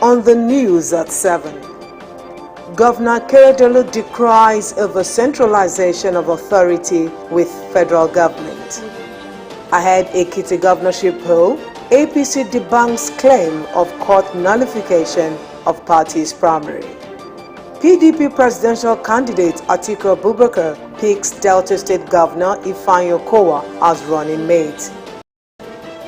On the news at 7, Governor Keredolu decries over-centralization of authority with federal government. Ahead Ekiti governorship poll, APC debunks claim of court nullification of party's primary. PDP presidential candidate Atiku Abubakar picks Delta State Governor Ifeanyi Okowa as running mate.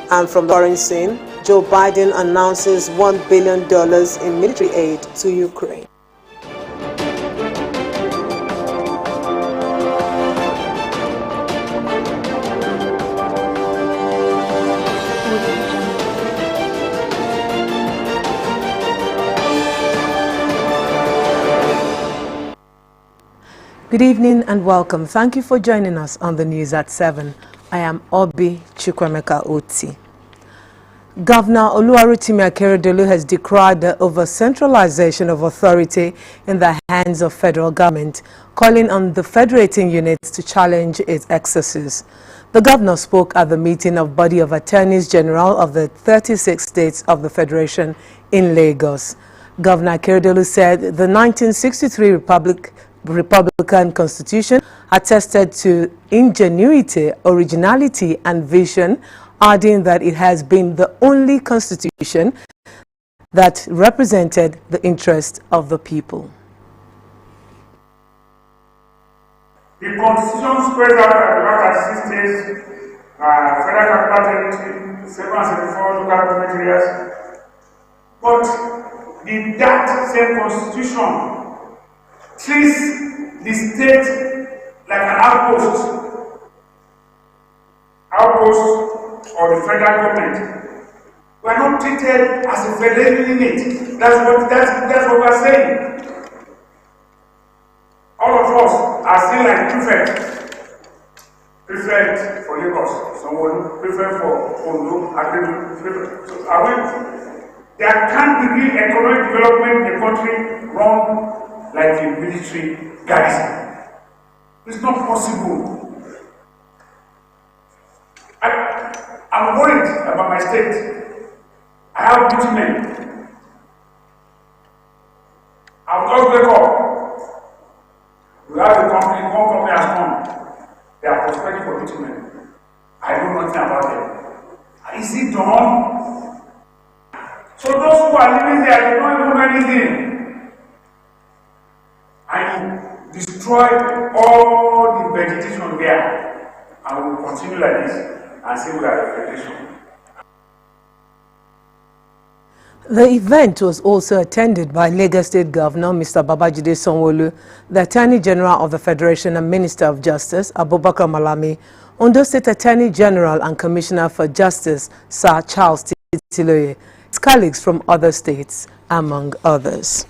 And from the foreign scene, Joe Biden announces $1 billion in military aid to Ukraine. Good evening and welcome. Thank you for joining us on the news at 7. I am Obi Chukwemeka Oti. Governor Oluwarotimi Akeredolu has decried the over-centralization of authority in the hands of federal government, calling on the federating units to challenge its excesses. The governor spoke at the meeting of Body of Attorneys General of the 36 states of the Federation in Lagos. Governor Akeredolu said the 1963 Republican Constitution attested to ingenuity, originality and vision, adding that it has been the only constitution that represented the interest of the people. The constitution spreads out at 36 states, federal capital territory, 774 local government areas, but that same constitution treats the state like an outpost of the federal government. We are not treated as a federal unit. That's what we are saying. All of us are still like prefect for Lagos, someone prefect for Ondo, prefect. So there can't be real economic development in the country run like a military garrison. It's not possible. I'm worried about my state. I have bitumen. I'll just wake up. We have a company, one company has come. They are prospecting for bitumen. I know nothing about them. Is it done? So those who are living there, they don't even know anything. And destroy all the vegetation there, and we will continue like this and say we are a federation. The event was also attended by Lagos State Governor Mr. Babajide Sanwo-Olu, the Attorney General of the Federation and Minister of Justice Abubakar Malami, Ondo State Attorney General and Commissioner for Justice Sir Charles Titiloye, his colleagues from other states, among others.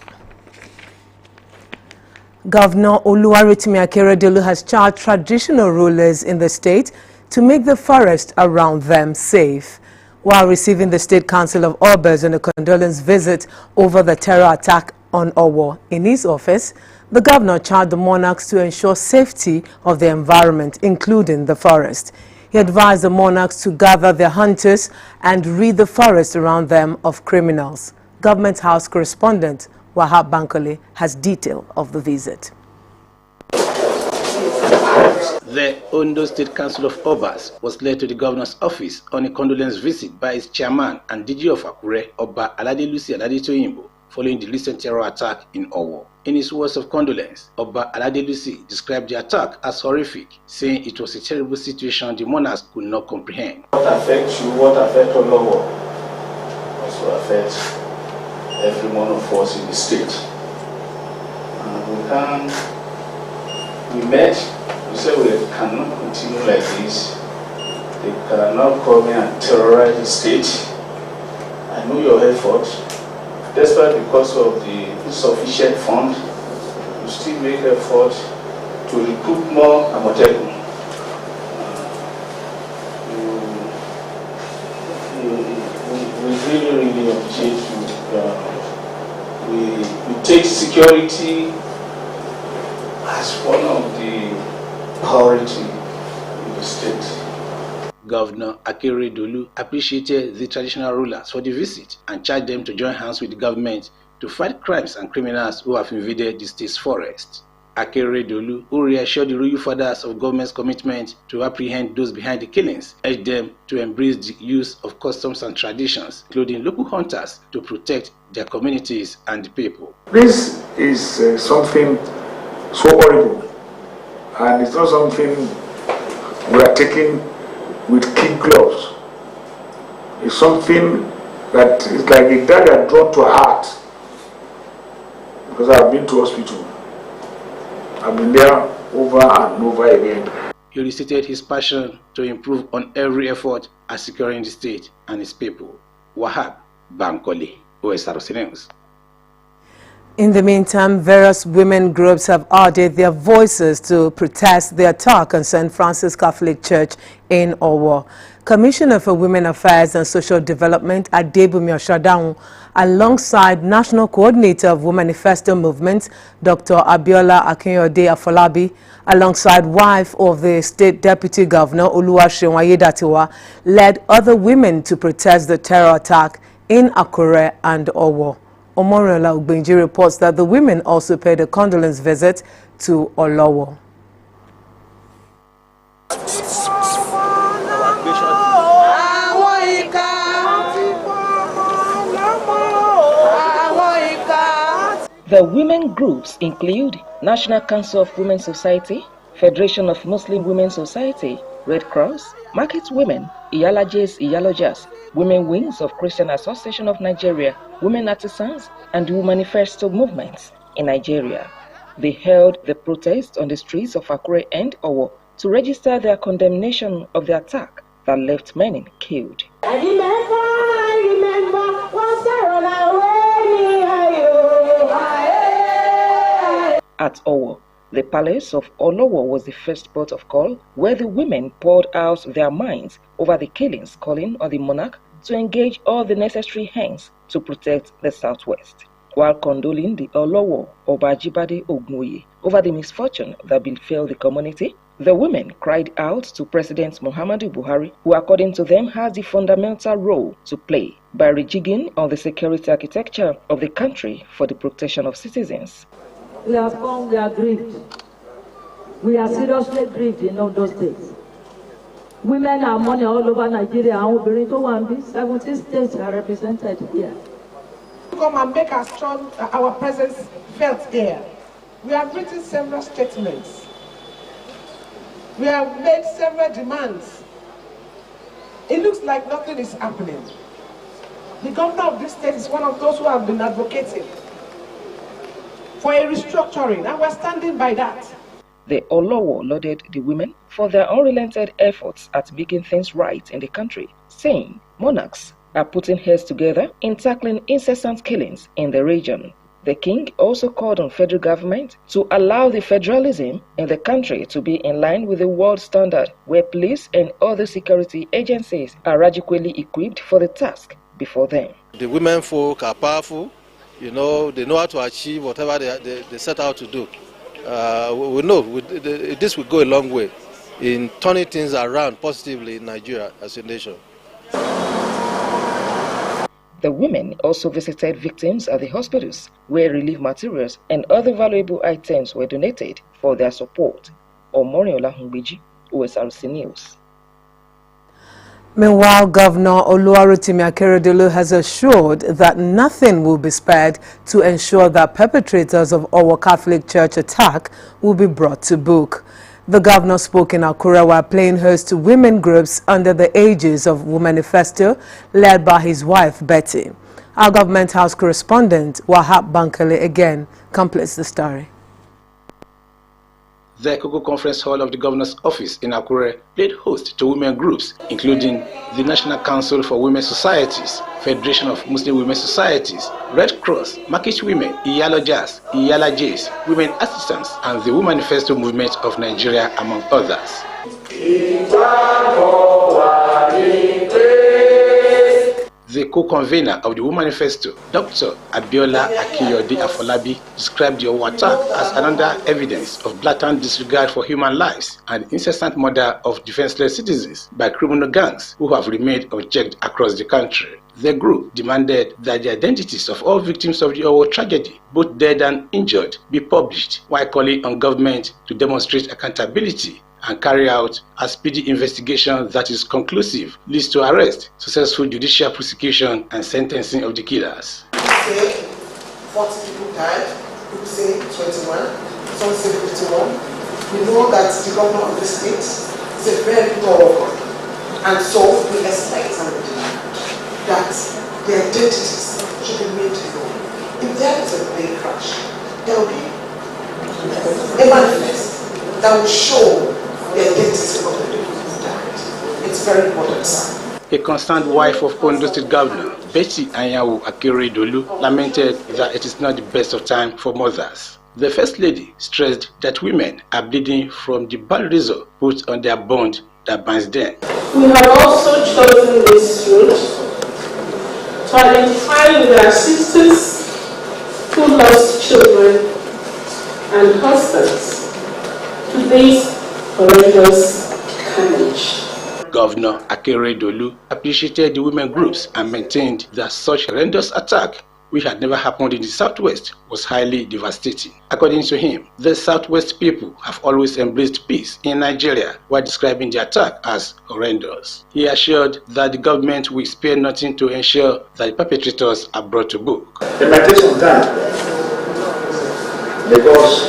Governor Oluwarotimi Akeredolu has charged traditional rulers in the state to make the forest around them safe. While receiving the State Council of Obas on a condolence visit over the terror attack on Owo in his office, the governor charged the monarchs to ensure safety of the environment, including the forest. He advised the monarchs to gather their hunters and rid the forest around them of criminals. Government House correspondent Wahab Bankole has detail of the visit. The Ondo State Council of Obas was led to the governor's office on a condolence visit by its chairman and DG of Akure, Oba Aladelusi Aladetoyinbo, following the recent terror attack in Owo. In his words of condolence, Oba Aladelusi described the attack as horrific, saying it was a terrible situation the monarchs could not comprehend. What affects you, what affects Owo, also affects every one of us in the state. We met, we said we cannot continue like this. They cannot come here and terrorize the state. I know your effort. Despite because of the insufficient fund, you still make effort to recruit more Amotekun. We really appreciate you. We take security as one of the priority in the state. Governor Akeredolu appreciated the traditional rulers for the visit and charged them to join hands with the government to fight crimes and criminals who have invaded the state's forest. Akeredolu, who reassured the royal fathers of government's commitment to apprehend those behind the killings, urged them to embrace the use of customs and traditions, including local hunters, to protect their communities and the people. This is something so horrible, and it's not something we are taking with kid gloves. It's something that is like a dagger drawn to a heart, because I've been to hospital. I've been there over and over again. He restated his passion to improve on every effort at securing the state and its people. Wahab Bankole, Osrc News. In the meantime, various women groups have added their voices to protest the attack on St. Francis Catholic Church in Owo. Commissioner for Women Affairs and Social Development Adebumi Oshadaun, alongside National Coordinator of Women Manifesto Movement, Dr. Abiola Akinyode Afolabi, alongside wife of the State Deputy Governor Oluwaseun Ayedatiwa, led other women to protest the terror attack in Akure and Owo. Omoriola Ugbenji reports that the women also paid a condolence visit to Olowo. The women groups include National Council of Women Society, Federation of Muslim Women Society, Red Cross, Market Women, Iyalajes Iyalojas, Women Wings of Christian Association of Nigeria, Women Artisans, and Women Manifesto movements in Nigeria. They held the protest on the streets of Akure and Owo to register their condemnation of the attack that left many killed. At Owo, the palace of Olowo was the first port of call, where the women poured out their minds over the killings, calling on the monarch to engage all the necessary hands to protect the southwest. While condoling the Olowo Obajibade Ogunwoye over the misfortune that befell the community, the women cried out to President Muhammadu Buhari, who according to them has the fundamental role to play by rejigging on the security architecture of the country for the protection of citizens. We have come, we are grieved. We are seriously grieved in all those states. Women are money all over Nigeria, and 17 states are represented here. Come and make our presence felt here. We have written several statements. We have made several demands. It looks like nothing is happening. The governor of this state is one of those who have been advocating for a restructuring, and we're standing by that. The Olowo lauded the women for their unrelenting efforts at making things right in the country, saying monarchs are putting heads together in tackling incessant killings in the region. The king also called on federal government to allow the federalism in the country to be in line with the world standard, where police and other security agencies are adequately equipped for the task before them. The women folk are powerful. You know, they know how to achieve whatever they set out to do. We know this will go a long way in turning things around positively in Nigeria as a nation. The women also visited victims at the hospitals, where relief materials and other valuable items were donated for their support. Omoriola Ugbenji, Osrc News. Meanwhile, Governor Oluwarotimi Akeredolu has assured that nothing will be spared to ensure that perpetrators of our Catholic Church attack will be brought to book. The governor spoke in Akure while playing host to women groups under the aegis of Women Manifesto, led by his wife Betty. Our Government House correspondent Wahab Bankole again completes the story. The Koko Conference Hall of the Governor's Office in Akure played host to women groups, including the National Council for Women Societies, Federation of Muslim Women Societies, Red Cross, Market Women, Iyalojas, Iyalajes, Women Artisans, and the Women Manifesto Movement of Nigeria, among others. The the co-convener of the Women Manifesto, Dr. Abiola Akiyode Afolabi, described the Owo attack as another evidence of blatant disregard for human lives and incessant murder of defenseless citizens by criminal gangs who have remained unchecked across the country. The group demanded that the identities of all victims of the Owo tragedy, both dead and injured, be published, while calling on government to demonstrate accountability and carry out a speedy investigation that is conclusive, leads to arrest, successful judicial prosecution, and sentencing of the killers. People say 40 people died, people say 21, some say 51. We know that the governor of the state is a very thorough one, and so we expect that the identities should be made known. If there is a plane crash, there will be a manifest that will show the identities of the people who died. It's very important, sir. A concerned wife of Ondo State Governor, Betty Anyanwu Akeredolu, lamented that it is not the best of time for mothers. The First Lady stressed that women are bleeding from the bad result put on their bond that binds them. We have also chosen this route to identify with our sisters who lost children and husbands to this horrendous carnage. Governor Akeredolu appreciated the women groups and maintained that such horrendous attack, which had never happened in the Southwest, was highly devastating. According to him, the Southwest people have always embraced peace in Nigeria while describing the attack as horrendous. He assured that the government will spare nothing to ensure that the perpetrators are brought to book. It might take some time because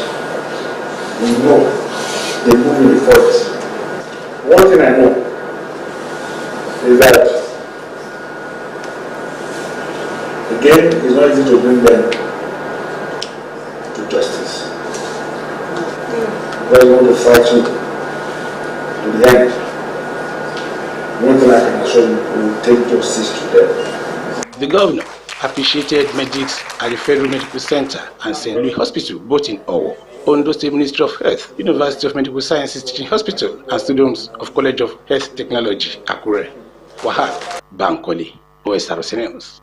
we know they move in the forest. One thing I know is that again, it's not easy to bring them to justice. Because we want to fight you to the end. One thing I can assure you, we will take justice to them. The governor appreciated medics at the Federal Medical Center and St. Louis Hospital, both in Owo, Ondo State Ministry of Health, University of Medical Sciences Teaching Hospital, and students of College of Health Technology, Akure. Wahab Bankole, Osrc News.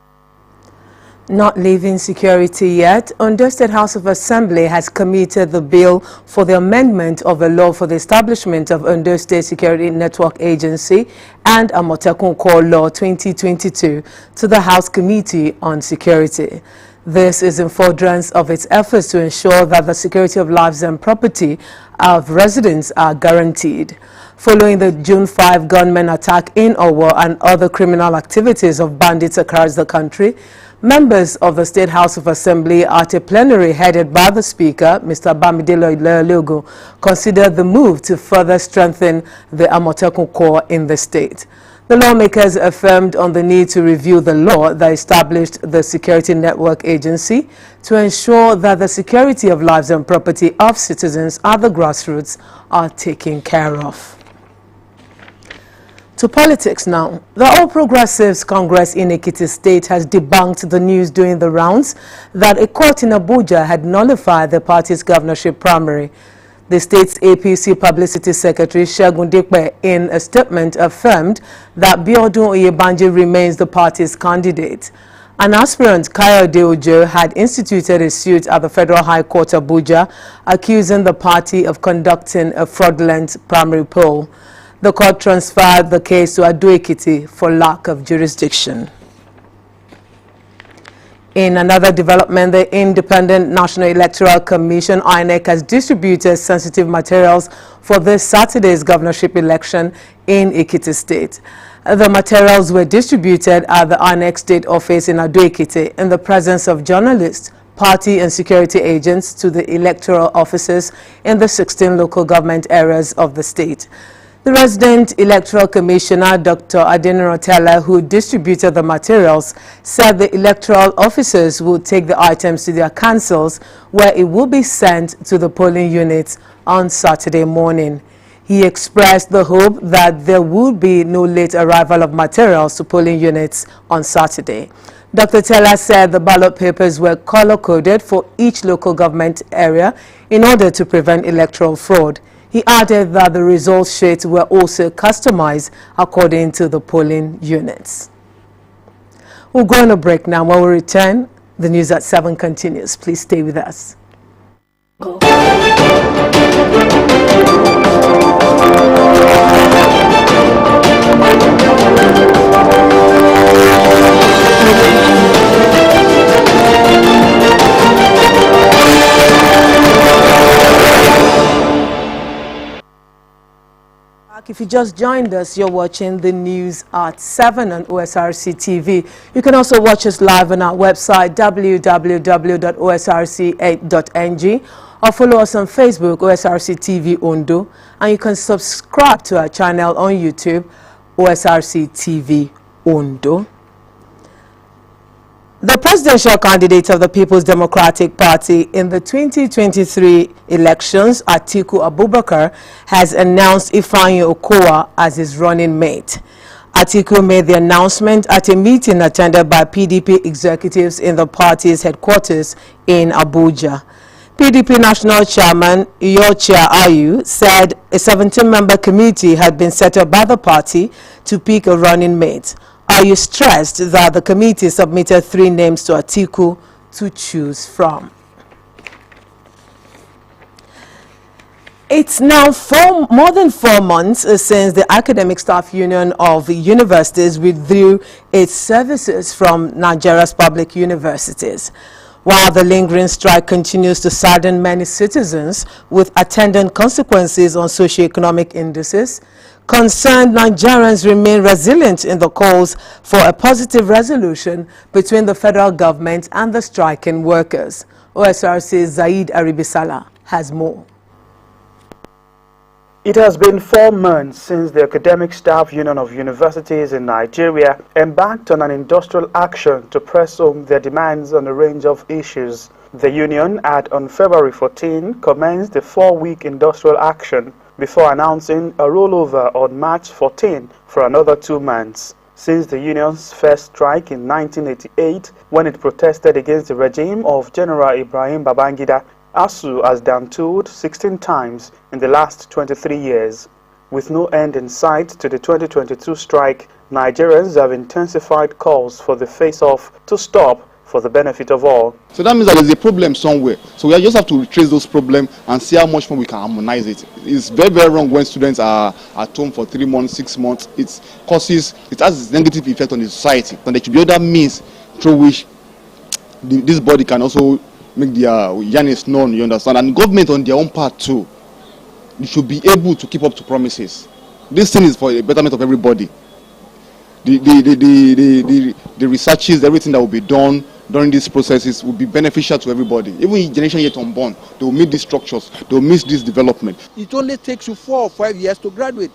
Not leaving security yet, Ondo State House of Assembly has committed the bill for the amendment of a law for the establishment of Ondo State Security Network Agency and Amotekun Corps Law 2022 to the House Committee on Security. This is in furtherance of its efforts to ensure that the security of lives and property of residents are guaranteed. Following the June 5 gunmen attack in Owo and other criminal activities of bandits across the country, members of the State House of Assembly at a plenary headed by the Speaker, Mr. Bamidele Ileologun, considered the move to further strengthen the Amotekun Corps in the state. The lawmakers affirmed on the need to review the law that established the Security Network Agency to ensure that the security of lives and property of citizens at the grassroots are taken care of. To politics now. The All Progressives Congress in Ekiti State has debunked the news doing the rounds that a court in Abuja had nullified the party's governorship primary. The state's APC Publicity Secretary, Segun Dipe, in a statement affirmed that Biodun Oyebanji remains the party's candidate. An aspirant, Kayode Ojo, had instituted a suit at the Federal High Court Abuja, accusing the party of conducting a fraudulent primary poll. The court transferred the case to Ado Ekiti for lack of jurisdiction. In another development, the Independent National Electoral Commission, INEC, has distributed sensitive materials for this Saturday's governorship election in Ekiti State. The materials were distributed at the INEC State Office in Ado Ekiti in the presence of journalists, party and security agents to the electoral offices in the 16 local government areas of the state. The resident electoral commissioner, Dr. Adeniro Tella, who distributed the materials, said the electoral officers will take the items to their councils, where it will be sent to the polling units on Saturday morning. He expressed the hope that there would be no late arrival of materials to polling units on Saturday. Dr. Tella said the ballot papers were color-coded for each local government area in order to prevent electoral fraud. He added that the results sheets were also customized according to the polling units. We'll go on a break now. When we return, the news at 7 continues. Please stay with us. If you just joined us, you're watching the news at 7 on OSRC TV. You can also watch us live on our website, www.osrc8.ng, or follow us on Facebook, OSRC TV Ondo, and you can subscribe to our channel on YouTube, OSRC TV Ondo. The presidential candidate of the People's Democratic Party in the 2023 elections, Atiku Abubakar, has announced Ifeanyi Okowa as his running mate. Atiku made the announcement at a meeting attended by PDP executives in the party's headquarters in Abuja. PDP National Chairman Iyorchia Ayu said a 17-member committee had been set up by the party to pick a running mate. Ayu stressed that the committee submitted 3 names to Atiku to choose from. It's now more than 4 months since the Academic Staff Union of Universities withdrew its services from Nigeria's public universities. While the lingering strike continues to sadden many citizens with attendant consequences on socioeconomic indices, concerned Nigerians remain resilient in the calls for a positive resolution between the federal government and the striking workers. OSRC's Zaid Aribisala has more. It has been 4 months since the Academic Staff Union of Universities in Nigeria embarked on an industrial action to press home their demands on a range of issues. The union had on February 14 commenced a 4-week industrial action before announcing a rollover on March 14 for another 2 months. Since the union's first strike in 1988, when it protested against the regime of General Ibrahim Babangida, ASU has done tooled 16 times in the last 23 years. With no end in sight to the 2022 strike, Nigerians have intensified calls for the face-off to stop for the benefit of all. So that means that there's a problem somewhere. So we just have to retrace those problems and see how much more we can harmonize it. It's very, very wrong when students are at home for 3 months, 6 months. It has a negative effect on the society. And there should be other means through which this body can also make their yearnings known, you understand? And government on their own part too, they should be able to keep up to promises. This thing is for the betterment of everybody. The researches, everything that will be done during these processes will be beneficial to everybody. Even in generation yet unborn, they will meet these structures, they will meet this development. It only takes you 4 or 5 years to graduate.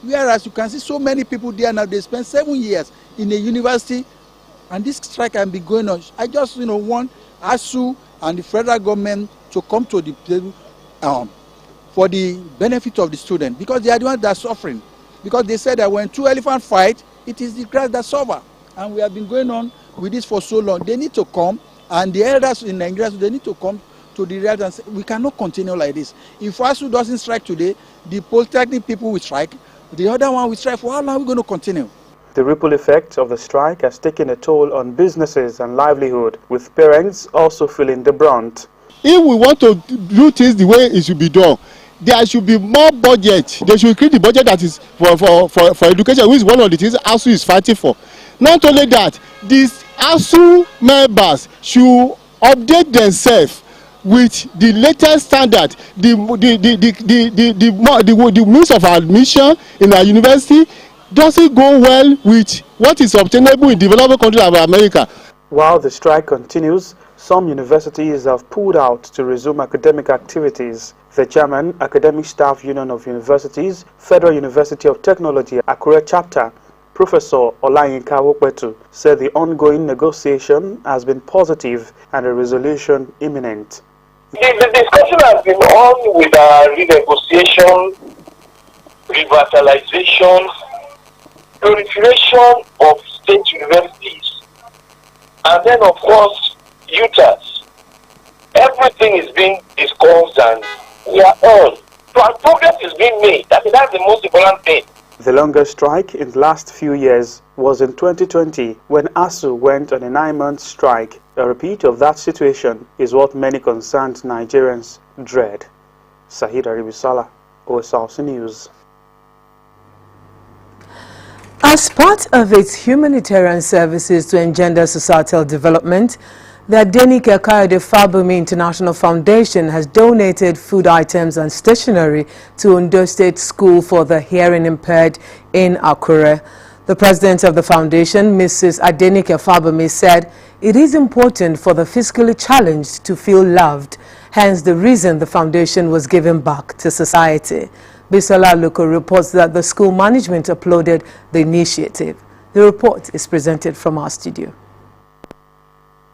Whereas you can see so many people there now, they spend 7 years in a university, and this strike can be going on. I just want ASU and the federal government to come to the table for the benefit of the student, because they are the ones that are suffering. Because they said that when 2 elephants fight, it is the grass that suffer. And we have been going on with this for so long. They need to come, and the elders in Nigeria, they need to come to the reality and say, we cannot continue like this. If ASU doesn't strike today, the Polytechnic people will strike, the other one will strike. For how long are we going to continue? The ripple effect of the strike has taken a toll on businesses and livelihood, with parents also feeling the brunt. If we want to do things the way it should be done, there should be more budget. They should create the budget that is for education, which is one of the things ASU is fighting for. Not only that, these ASU members should update themselves with the latest standard, the means of admission in our university doesn't go well with what is obtainable in developing countries of America. While the strike continues, some universities have pulled out to resume academic activities. The Chairman, Academic Staff Union of Universities, Federal University of Technology, Akure Chapter, Professor Olayinka Wokpetu, said the ongoing negotiation has been positive and a resolution imminent. The discussion has been on with renegotiation, revitalization, proliferation of state universities, and then of course UTAS. Everything is being discussed and we are on. So progress is being made. That's the most important thing. The longest strike in the last few years was in 2020 when ASU went on a 9-month strike. A repeat of that situation is what many concerned Nigerians dread. Sahid Aribisala, Osrc News. As part of its humanitarian services to engender societal development, the Adenike Kayode Fabumi International Foundation has donated food items and stationery to Ondo State School for the Hearing Impaired in Akure. The president of the foundation, Mrs. Adenike Fabumi, said it is important for the physically challenged to feel loved, hence the reason the foundation was given back to society. Bisola Luko reports that the school management uploaded the initiative. The report is presented from our studio.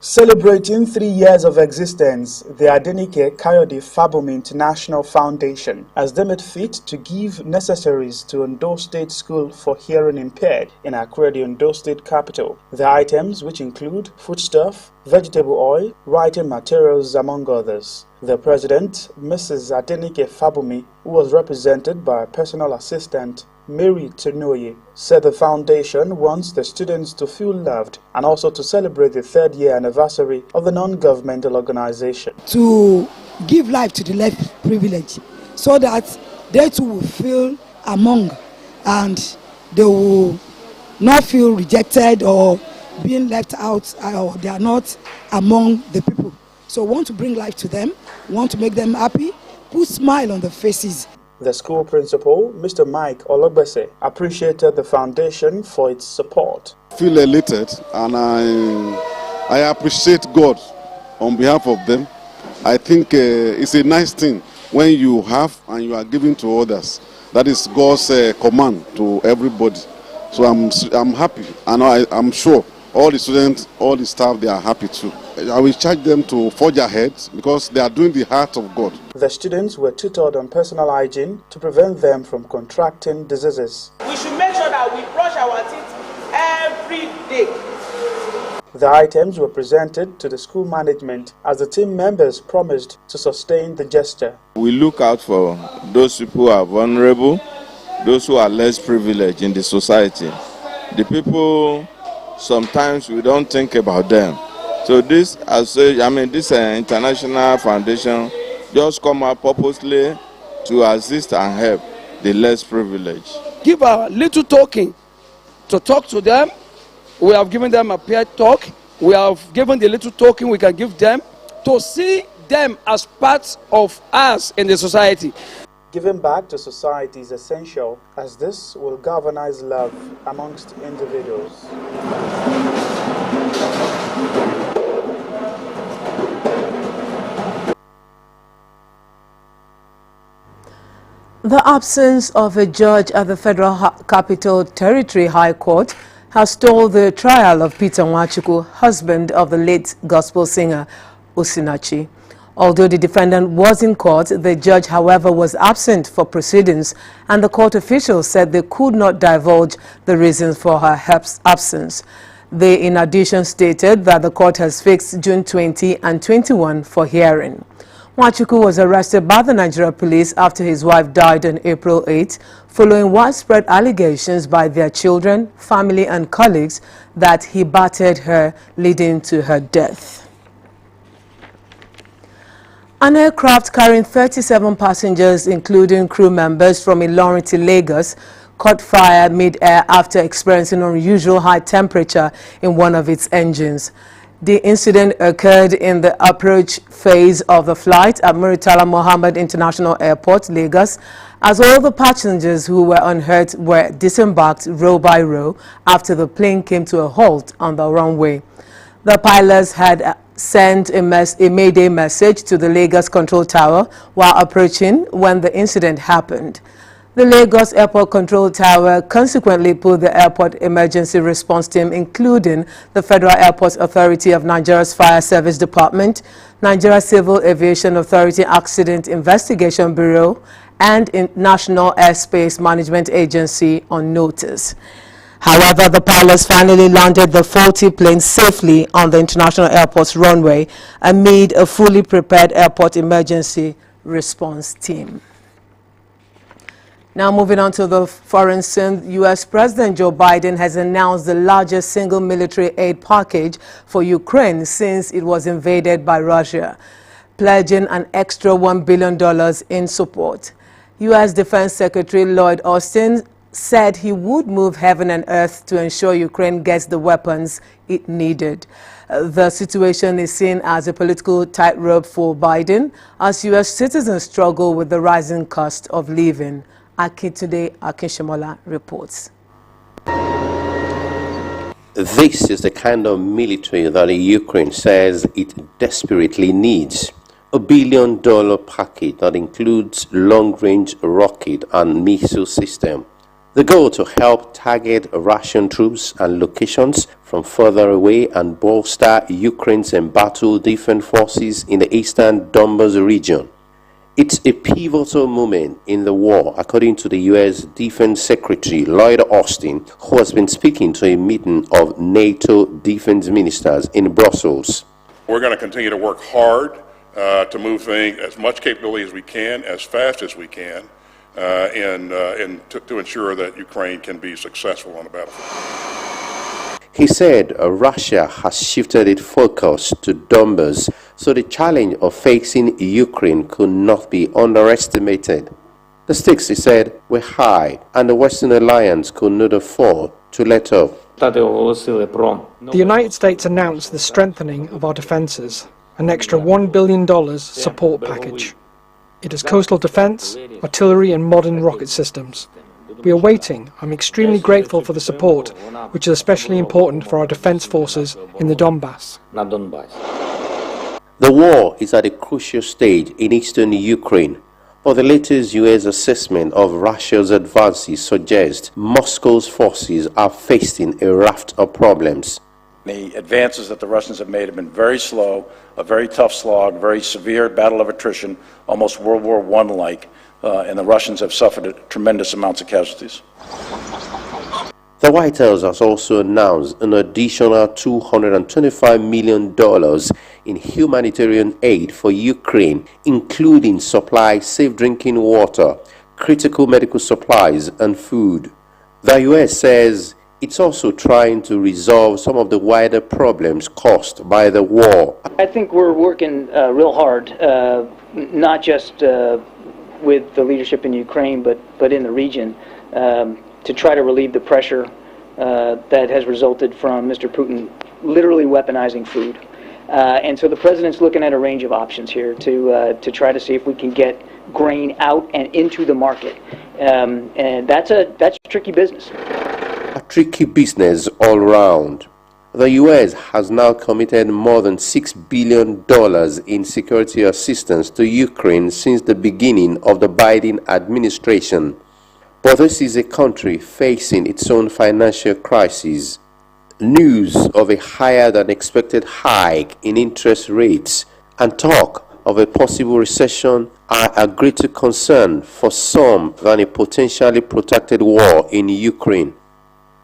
Celebrating 3 years of existence, the Adenike Kayode Fabumi International Foundation has deemed it fit to give necessaries to Ondo State School for Hearing Impaired in Akure, the Ondo State capital. The items, which include foodstuff, vegetable oil, writing materials, among others. The president, Mrs. Adenike Fabumi, who was represented by a personal assistant, Mary Tenoye, said the foundation wants the students to feel loved and also to celebrate the 3rd year anniversary of the non-governmental organization. To give life to the less privileged so that they too will feel among and they will not feel rejected or being left out or they are not among the people. So we want to bring life to them, want to make them happy, put smile on their faces. The school principal, Mr. Mike Ologbese, appreciated the foundation for its support. I feel elated and I appreciate God on behalf of them. I think it's a nice thing when you have and you are giving to others. That is God's command to everybody. So I'm happy and I'm sure all the students, all the staff, they are happy too. I will charge them to forge ahead because they are doing the heart of God. The students were tutored on personal hygiene to prevent them from contracting diseases. We should make sure that we brush our teeth every day. The items were presented to the school management as the team members promised to sustain the gesture. We look out for those people who are vulnerable, those who are less privileged in the society. The people, sometimes we don't think about them. So this, this international foundation just come out purposely to assist and help the less privileged. Give a little token to talk to them. We have given them a peer talk. We have given the little token we can give them to see them as part of us in the society. Giving back to society is essential as this will galvanize love amongst individuals. The absence of a judge at the Federal Capital Territory High Court has stalled the trial of Peter Nwachukwu, husband of the late gospel singer Osinachi. Although the defendant was in court, the judge, however, was absent for proceedings, and the court officials said they could not divulge the reasons for her absence. They, in addition, stated that the court has fixed June 20 and 21 for hearing. Nwachukwu was arrested by the Nigeria police after his wife died on April 8, following widespread allegations by their children, family and colleagues that he battered her, leading to her death. An aircraft carrying 37 passengers, including crew members from Ilorin to Lagos, caught fire mid-air after experiencing unusual high temperature in one of its engines. The incident occurred in the approach phase of the flight at Muritala Mohammed International Airport, Lagos, as all the passengers who were unhurt were disembarked row by row after the plane came to a halt on the runway. The pilots had sent a mayday message to the Lagos Control Tower while approaching when the incident happened. The Lagos Airport Control Tower consequently put the airport emergency response team, including the Federal Airports Authority of Nigeria's Fire Service Department, Nigeria Civil Aviation Authority Accident Investigation Bureau, and National Airspace Management Agency on notice. However, the pilots finally landed the faulty plane safely on the international airport's runway amid a fully prepared airport emergency response team. Now moving on to the foreign scene, U.S. President Joe Biden has announced the largest single military aid package for Ukraine since it was invaded by Russia, pledging an extra $1 billion in support. U.S. Defense Secretary Lloyd Austin said he would move heaven and earth to ensure Ukraine gets the weapons it needed. The situation is seen as a political tightrope for Biden as U.S. citizens struggle with the rising cost of living. Akintunde Akinshomola reports. This is the kind of military that the Ukraine says it desperately needs. $1 billion package that includes long-range rocket and missile system. The goal to help target Russian troops and locations from further away and bolster Ukraine's embattled defense forces in the eastern Donbas region. It's a pivotal moment in the war, according to the U.S. Defense Secretary Lloyd Austin, who has been speaking to a meeting of NATO defense ministers in Brussels. We're going to continue to work hard to move things, as much capability as we can, as fast as we can, and to ensure that Ukraine can be successful on the battlefield. He said Russia has shifted its focus to Donbas, so the challenge of facing Ukraine could not be underestimated. The stakes, he said, were high, and the Western alliance could not afford to let up. The United States announced the strengthening of our defenses, an extra $1 billion support package. It has coastal defense, artillery and modern rocket systems. We are waiting. I'm extremely grateful for the support, which is especially important for our defense forces in the Donbass. The war is at a crucial stage in eastern Ukraine, but the latest U.S. assessment of Russia's advances suggests Moscow's forces are facing a raft of problems. The advances that the Russians have made have been very slow, a very tough slog, very severe battle of attrition, almost World War I-like, and the Russians have suffered tremendous amounts of casualties. The White House has also announced an additional $225 million in humanitarian aid for Ukraine, including supply safe drinking water, critical medical supplies, and food. The U.S. says it's also trying to resolve some of the wider problems caused by the war. I think we're working real hard, not just with the leadership in Ukraine, but in the region, to try to relieve the pressure that has resulted from Mr. Putin literally weaponizing food. And so the president's looking at a range of options here to try to see if we can get grain out and into the market. And that's tricky business. A tricky business all round. The U.S. has now committed more than $6 billion in security assistance to Ukraine since the beginning of the Biden administration. But this is a country facing its own financial crisis. News of a higher than expected hike in interest rates and talk of a possible recession are a greater concern for some than a potentially protracted war in Ukraine.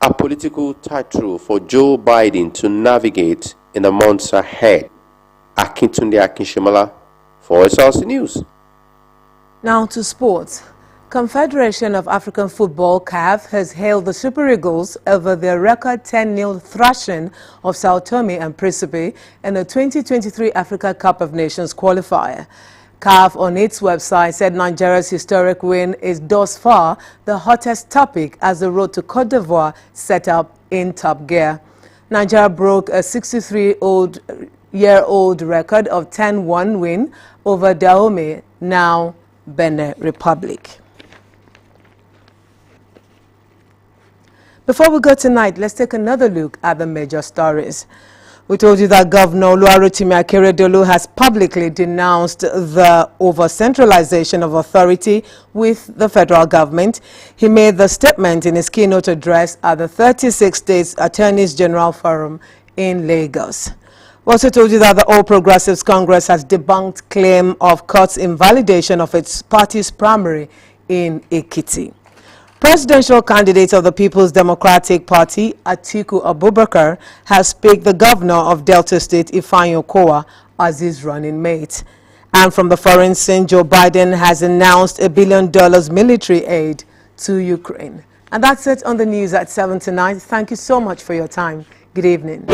A political tightrope for Joe Biden to navigate in the months ahead. Akintunde Akinshomola for Osrc News. Now to sports. Confederation of African Football (CAF) has hailed the Super Eagles over their record 10-0 thrashing of Sao Tome and Principe in the 2023 Africa Cup of Nations qualifier. CAF on its website said Nigeria's historic win is thus far the hottest topic as the road to Cote d'Ivoire set up in top gear. Nigeria broke a 63-year-old record of 10-1 win over Dahomey, now Benin Republic. Before we go tonight, let's take another look at the major stories. We told you that Governor Oluwarotimi Akeredolu has publicly denounced the over-centralization of authority with the federal government. He made the statement in his keynote address at the 36th States Attorneys General Forum in Lagos. We also told you that the All Progressives Congress has debunked claim of court's invalidation of its party's primary in Ekiti. Presidential candidate of the People's Democratic Party, Atiku Abubakar, has picked the governor of Delta State, Ifeanyi Okowa, as his running mate. And from the foreign scene, Joe Biden has announced $1 billion military aid to Ukraine. And that's it on the news at 7 tonight. Thank you so much for your time. Good evening.